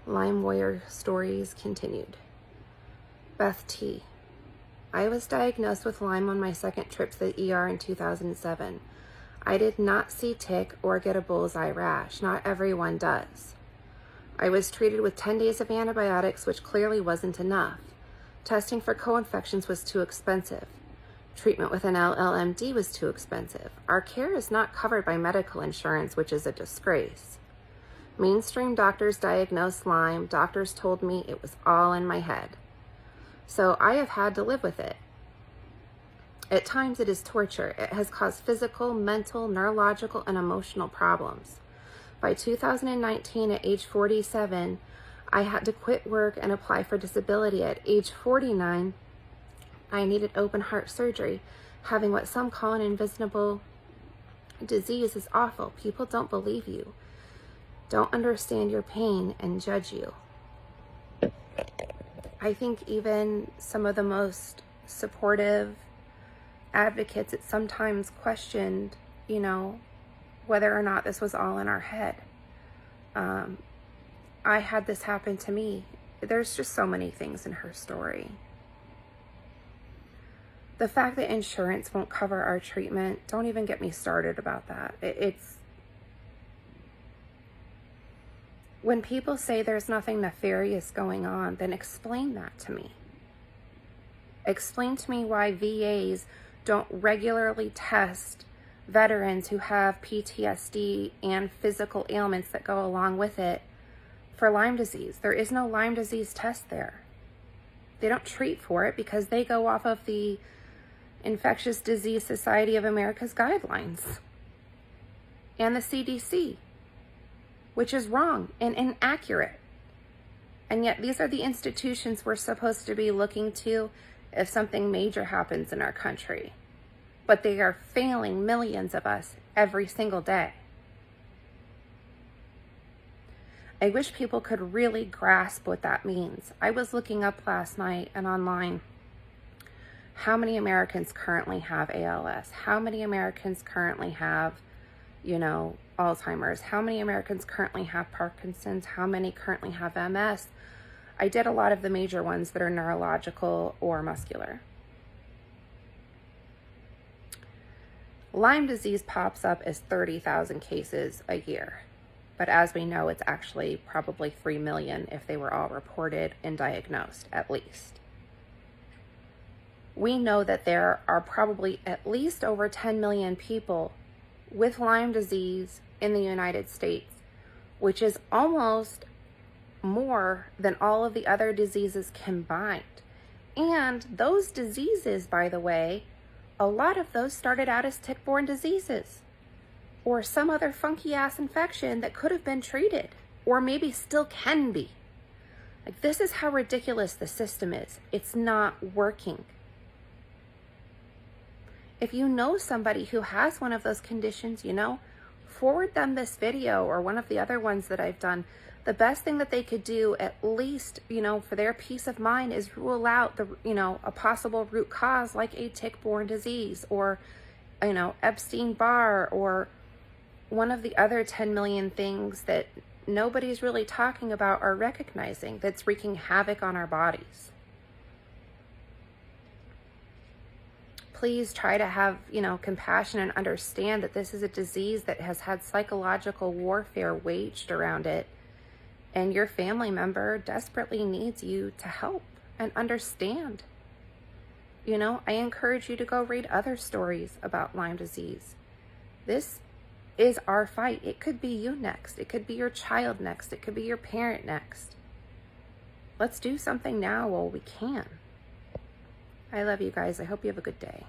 Lyme warrior stories continued. Beth T. I was diagnosed with Lyme on my second trip to the ER in 2007. I did not see tick or get a bullseye rash. Not everyone does. I was treated with 10 days of antibiotics, which clearly wasn't enough. Testing for co-infections was too expensive. Treatment with an LLMD was too expensive. Our care is not covered by medical insurance, which is a disgrace. Mainstream doctors diagnosed Lyme. Doctors told me it was all in my head. So I have had to live with it. At times it is torture. It has caused physical, mental, neurological, and emotional problems. By 2019, at age 47, I had to quit work and apply for disability. At age 49, I needed open heart surgery. Having what some call an invisible disease is awful. People don't believe you, don't understand your pain, and judge you. I think even some of the most supportive advocates, it sometimes questioned, whether or not this was all in our head. I had this happen to me. There's just so many things in her story. The fact that insurance won't cover our treatment, don't even get me started about that. It's when people say there's nothing nefarious going on, then explain that to me. Explain to me why VAs don't regularly test veterans who have PTSD and physical ailments that go along with it for Lyme disease. There is no Lyme disease test there. They don't treat for it because they go off of the Infectious Disease Society of America's guidelines and the CDC, which is wrong and inaccurate. And yet these are the institutions we're supposed to be looking to if something major happens in our country. But they are failing millions of us every single day. I wish people could really grasp what that means. I was looking up last night and online how many Americans currently have ALS, how many Americans currently have, Alzheimer's, how many Americans currently have Parkinson's, how many currently have MS. I did a lot of the major ones that are neurological or muscular. Lyme disease pops up as 30,000 cases a year. But as we know, it's actually probably 3 million if they were all reported and diagnosed, at least. We know that there are probably at least over 10 million people with Lyme disease in the United States, which is almost more than all of the other diseases combined. And those diseases, by the way, a lot of those started out as tick-borne diseases or some other funky ass infection that could have been treated or maybe still can be. Like, this is how ridiculous the system is. It's not working. If you know somebody who has one of those conditions, forward them this video or one of the other ones that I've done. The best thing that they could do, at least, for their peace of mind, is rule out a possible root cause like a tick-borne disease or, Epstein-Barr or one of the other 10 million things that nobody's really talking about or recognizing that's wreaking havoc on our bodies. Please try to have, compassion and understand that this is a disease that has had psychological warfare waged around it. And your family member desperately needs you to help and understand. I encourage you to go read other stories about Lyme disease. This is our fight. It could be you next. It could be your child next. It could be your parent next. Let's do something now while we can. I love you guys. I hope you have a good day.